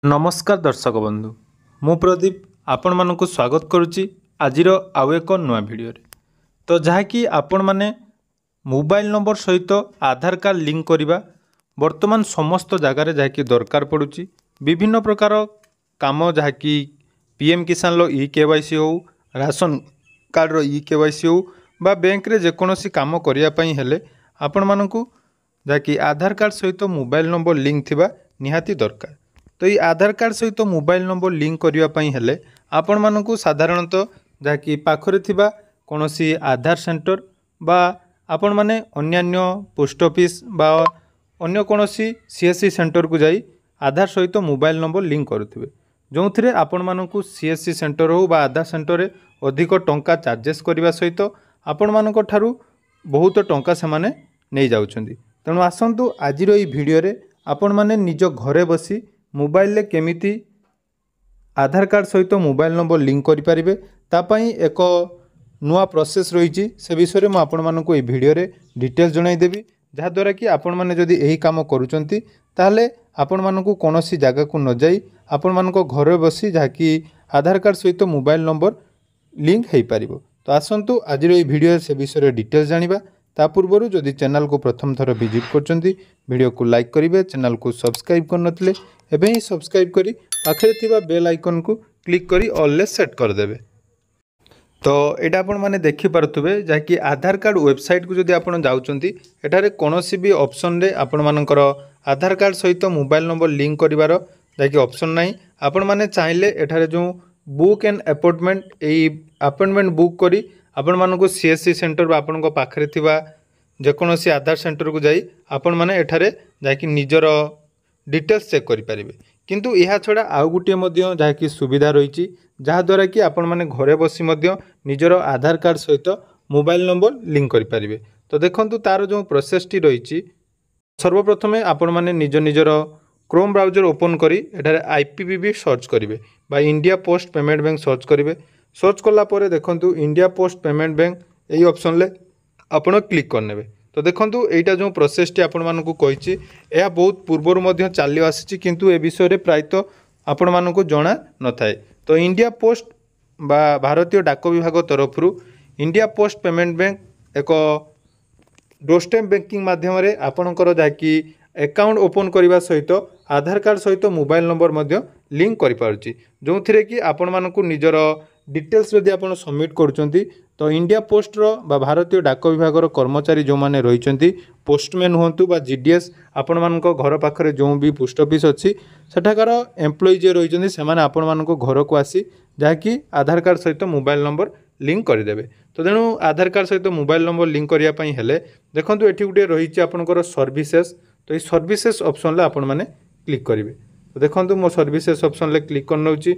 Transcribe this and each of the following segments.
नमस्कार दर्शक बंधु मु प्रदीप आपण मानक स्वागत करुच्ची आज आउ एक नुआ भिडियो तो जहाँकि आपण मैंने मोबाइल नंबर सहित आधार कार्ड लिंक करवा वर्तमान समस्त जगार जहाँकि दरकार पड़ुची विभिन्न प्रकार काम जहाँकि पीएम किसान लो ई केवाईसी हो राशन कार्ड रो ई केवाईसी हो बा बैंक रे जेकोसी काम करने हेले आपण मानकु जहाँकि आधार कार्ड सहित मोबाइल नंबर लिंक थिबा निहाती दरकार। तो ये आधार कार्ड सहित मोबाइल नंबर लिंक करने हेले आपण मानकु साधारणतः जहाँकि पाखरे थिबा कोनोसी आधार सेंटर बा आपण माने अन्यान्य पोस्ट ऑफिस बा अन्य कोनोसी सीएससी सेंटर को जाई आधार सहित मोबाइल नंबर लिंक करुथिबे जो थिरे आपण मानकु सीएससी सेंटर हो बा आधार सेंटर रे अधिक टंका चार्जेस करने सहित आपण मानक ठारू बहुत टंका से माने नहीं जाउछंदी। तेणु आसंतु आजिर ई भिडियो रे आपण माने निज घरे बसी मोबाइल ले केमिति आधार कार्ड सहित मोबाइल नंबर लिंक करें तापाई एक नुआ प्रोसेस रही से विषय में आपण मानक ये भिडियो रे डिटेल्स जनईदेवी जहाद्वारा कि आपण मैंने जदि यही काम करुँच ताहले आपण मानक कौनसी जगह को न जाई आपण मानक घरे बसी जहाँकि आधार कार्ड सहित मोबाइल नंबर लिंक हो पार। तो आसतु आज भिडियो से विषय डिटेल्स जानिबा ता पूर्व जदि चैनल को प्रथम थर विजिट करछंती वीडियो को लाइक करेंगे चैनल को सब्सक्राइब करनथिले एबे ही सब्सक्राइब करी पाखरे थिबा बेल आइकन को क्लिक करी ऑल सेट करदेवे। तो यहाँ आपण मैंने देखिपे जहाँकि आधार कार्ड वेबसाइट को जदि आपण जाउछंती एठारे कोनोसी भी ऑप्शन रे आपण मानकर आधार कार्ड सहित मोबाइल नंबर लिंक करिवार जहाँकि ऑप्शन नहीं आपण माने चाहिले एठारे जो बुक एंड अपॉइंटमेंट यही अपॉइंटमेंट बुक करी आपण मानक सीएससी सेंटर बा आपण पाखरे थिबा जेकोसी आधार सेंटर को जाई आपण माने एठारे जाकि निजर डिटेल्स चेक करि परिबे। किंतु यह छड़ा आउ गुटे मध्य जहाँकि सुविधा रही जहाद्वारा कि आपण माने घरे बसी मध्य निजर आधार कार्ड सहित मोबाइल नंबर लिंक करि परिबे। तो देखंतु तार जो प्रोसेसटी रही सर्वप्रथमे आपण माने निज निजर क्रोम ब्राउजर ओपन करी एठारे आईपीपीबी सर्च करेंगे बा India post payment bank search करेंगे। सर्च कला परे देखंतु इंडिया पोस्ट पेमेंट बैंक यही ऑप्शन ले आपण क्लिक करने। तो देखंतु एटा जो प्रोसेसटी आपण मानकु कहिछि एहा बहुत पूर्वरु मध्य चाली आसीछि किंतु ए विषय रे प्रायतः आपण मानकु जणा न थाए। तो इंडिया पोस्ट बा भारतीय डाक विभाग तरफरु इंडिया पोस्ट पेमेंट बैंक एक डोरस्टेप बैंकिंग माध्यम रे आपणकर जाकि अकाउंट ओपन करने सहित आधार कार्ड सहित मोबाइल नंबर मध्य लिंक करि पारुछि जो थिरे कि आपण मानकु निजर डिटेल्स जदि आपण सबमिट करूछंती तो इंडिया पोस्ट रो बा भारतीय डाक विभाग रो कर्मचारी जो माने रहिछंती पोस्टमैन हुंतु बा जीडीएस आपण मानको घर पाखरे जो भी पोस्ट ऑफिस अछि सेठाकार एम्प्लॉय जे रहिछंती से माने आपण मानको घर को आसी जाकि आधार कार्ड सहित मोबाइल नंबर लिंक करदेवे। तो तेणु आधार कार्ड सहित मोबाइल नंबर लिंक करिया पई हेले देखंतु एठी गुटे रहिछि आपनकर सर्विसेस। तो ये सर्विसेस ऑप्शन ले आपण माने क्लिक करेंगे। तो देखंतु मो सर्विसेस ऑप्शन ले क्लिक करनौछि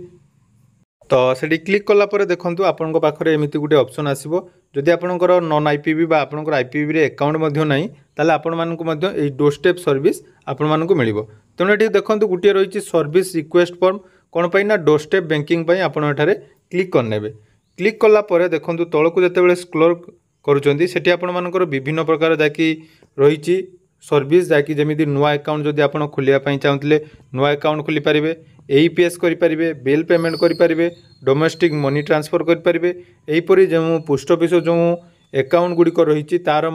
तो सेठी क्लिक कला परे देखंतु आपनको पाखरे एमिति गुटे ऑप्शन आसीबो जदि आपनकर नॉन आईपीबी बा आपनकर आईपीबी रे अकाउंट मध्य नाही ताले आपण मानकु मध्य ए डोर स्टेप सर्विस आपण मानकु मिलिबो। तेणु एठी देखंतु गुटे रहिछि सर्विस रिक्वेस्ट फॉर्म कोन पई ना डोर स्टेप बैंकिंग पई आपण एठारे क्लिक करनेबे। क्लिक कला परे देखंतु तळकु जतेबेले स्क्रॉल करूचंती सेठी आपण मानकर विभिन्न प्रकार जाकि रहिछि सर्विस जाकि जमीदी नुआ अकाउंट जदि आपण खोलिया चाहूले नुआ अकाउंट खोली पारे एईपीएस करें बिल पेमेंट करें डोमेस्टिक मनी ट्रांसफर करें यहीपरी जो पोस्ट ऑफिस जो अकाउंट गुड़िक रही तार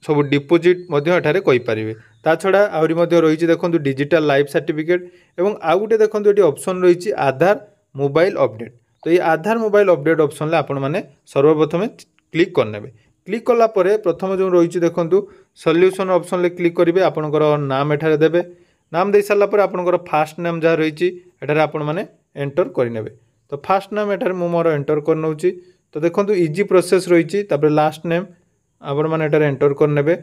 सब डिपोजिट करें ता छड़ा आहरी रही देखो डिजिटल लाइफ सर्टिफिकेट और आउ गोटे देखो ये ऑप्शन रही आधार मोबाइल अपडेट। तो ये आधार मोबाइल अपडेट ऑप्शन आपण मैंने सर्वप्रथम क्लिक करने। क्लिक कला परे प्रथम जो रही देखो सॉल्यूशन ऑप्शन ले क्लिक करेंगे आपणकर नाम एठारे देबे नाम दे सारा पर आपणकर फास्ट नेम जहाँ रही एठारे आपण माने एंटर करने। तो फास्ट नेम एठारे मु मोर एंटर करनौछि। तो देखो इजी प्रोसेस रही लास्ट नेम आपण माने एठारे एंटर करने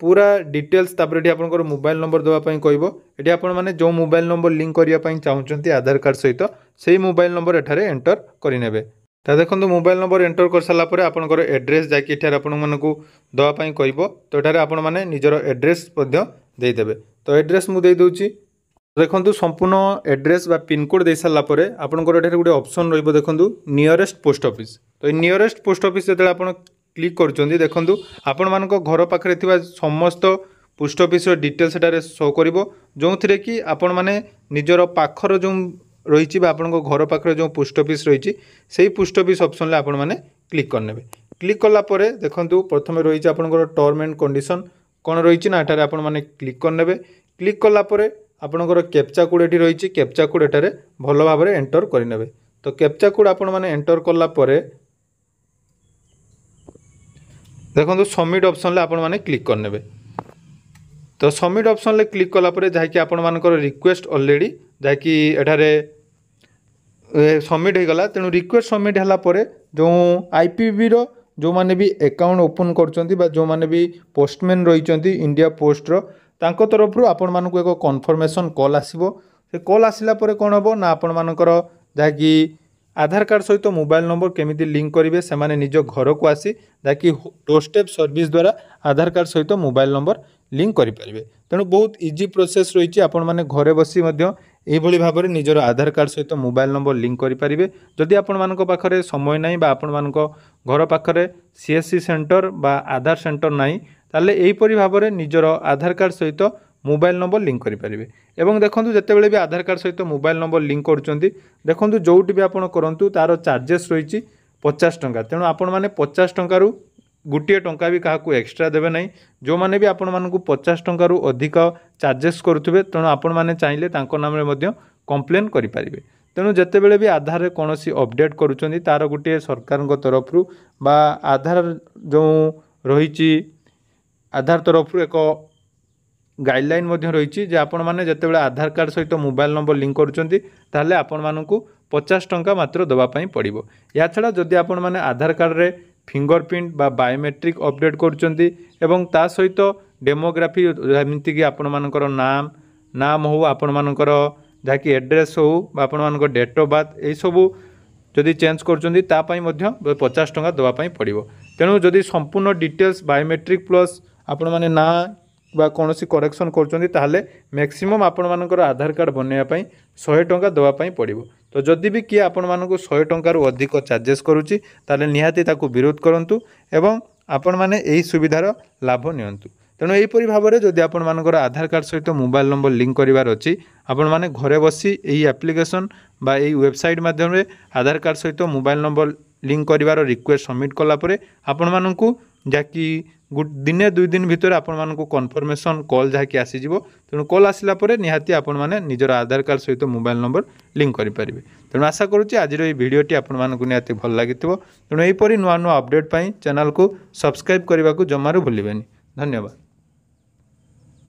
पूरा डिटेल्स तापर आपणकर मोबाइल नंबर देवाई कहबो एठी आपण माने जो मोबाइल नंबर लिंक करिया चाहूचंती आधार कार्ड सहित सेही मोबाइल नंबर एठारे एंटर करिनेबे। तो देखो मोबाइल नंबर एंटर कर सारापर आपंकर एड्रेस जैक आपको दवापाई कहब। तो ये आपण मैंने निजर एड्रेस देदेवे। तो एड्रेस मुझे दूसरी देखो संपूर्ण एड्रेस बा पिनकोड दे सारापर आपंकर गोटे ऑप्शन रही देखो नियरेस्ट पोस्ट ऑफिस। तो ये नियरेस्ट पोस्ट ऑफिस जो आप क्लिक कर देखो आपण मान घर पाखे समस्त पोस्ट ऑफिस डिटेल्स एटारे शो करिवो जो थिरे कि आपण माने निजर पाखर जो रही आपण घर पाखे जो पोस्ट ऑफिस रही से पोस्ट ऑफिस ऑप्शन आपण माने क्लिक करने क्लिक कला परे देखंतु प्रथम रही आपंकर टर्म एंड कंडीशन कौन रही ना एठारे आपण माने क्लिक करने क्लिक कला परे आपणकर कैप्चा कोड एटी रही कैप्चा कोड एठारे भल भाव में एंटर करने तो कैप्चा कोड आपण माने एंटर कला परे देखो सबमिट ऑप्शन ले आपण माने क्लिक करने तो सबमिट ऑप्शन ले क्लिक कला परे जहाँकि आपण मानकर रिक्वेस्ट ऑलरेडी जहाँकि एठारे सबमिट हो गला तेणु रिक्वेस्ट सबमिट है परे जो आईपीबी रो जो माने भी अकाउंट ओपन करचंती बा जो माने भी पोस्टमैन रही इंडिया पोस्ट रो तांको तरफ रो आपण मानक एक कन्फर्मेशन कॉल आसीबो से कॉल आसिला परे कोन हबो ना आपण मानकर जहाँकि आधार कार्ड सहित मोबाइल नंबर केमिति लिंक करेंगे से माने निज घर को आसी जहाँकि डोर स्टेप सर्विस द्वारा आधार कार्ड सहित मोबाइल नंबर लिंक करेंगे तेणु बहुत इजी प्रोसेस रही आपण मैंने घरे बसी यही भाव में निजर आधार कार्ड सहित मोबाइल नंबर लिंक करेंगे जदि आपण मानक पाखरे समय नहीं बा आपण मानक घर पाखरे सीएससी सेंटर बा आधार सेंटर नहीं ताले एहीपरि भाव में निजर आधार कार्ड सहित मोबाइल नंबर लिंक करेंगे एवं देखो जितेबाला भी आधार कार्ड सहित मोबाइल नंबर लिंक करुँच देखो जोटी भी आपड़ करूँ तार चार्जेस रही 50 टंका तेणु आपण मैंने 50 टंकार गोटे टंका भी क्या एक्सट्रा देवे ना जो मैंने भी आपण मानक 50 टंकार अधिक चार्जेस करुवे तेणु आपण मैंने चाहिए नाम कंप्लेन करेंगे तेणु जितेबाला भी आधार में कौन अपडेट करुँच तार गोटे सरकार तरफ बा आधार जो रही आधार तरफ एक गाइडलाइन रही आपण मैंने जिते आधार कार्ड सहित मोबाइल नंबर लिंक करुँच आपण मानक 50 टंका मात्र दवापाई पड़ो या छड़ा जदि आपण मैंने आधार कार्ड रे फिंगरप्रिंट बा बायोमेट्रिक अपडेट करुँच एवं ता सहित डेमोग्राफी जमीक कि आपण मानकर नाम हो आपण मानकर जहाँकि एड्रेस हो आपण मानकर डेट ऑफ बर्थ यही सबू जदि चेंज करुँच 50 टंका दवापाई पड़ो तेणु जदि संपूर्ण डिटेल्स बायोमेट्रिक प्लस आपण माने ना बा कौन करेक्शन कर मैक्सिमम आपण मानकर आधार कार्ड बनवाई 100 टंका दवापाई पड़ो तो जदि भी किए आपण मानक 100 टंकार अधिक चार्जेस करुच्ची ताले निहाती ताकू विरोध करंतु एवं आपण माने यही सुविधार लाभ नियंतु तेणु यहीपरि भाव में जदि आपण मानकर आधार कार्ड सहित मोबाइल नंबर लिंक करार अच्छी आपण माने घरे बसी यही एप्लिकेशन बा यही वेबसाइट माध्यम आधार कार्ड सहित मोबाइल नंबर लिंक करार रिक्वेस्ट सबमिट कलापर आपण मानक जहाँकि दिने 2 दिन भितर आपण मानक कन्फर्मेशन कॉल जहाँकि आसीजिवो तेणु कॉल आसिला परे निहाती आपण माने निजर आधार कार्ड सहित मोबाइल नंबर लिंक करेंगे तेणु आशा करुच्ची आज भिडियोटी आपण मानक निहाती भल लगी तेणु यहीपरि नुआ नुआ अपडेट पाई चैनल को सब्सक्राइब करने को जमारू भूलिबेनी। धन्यवाद।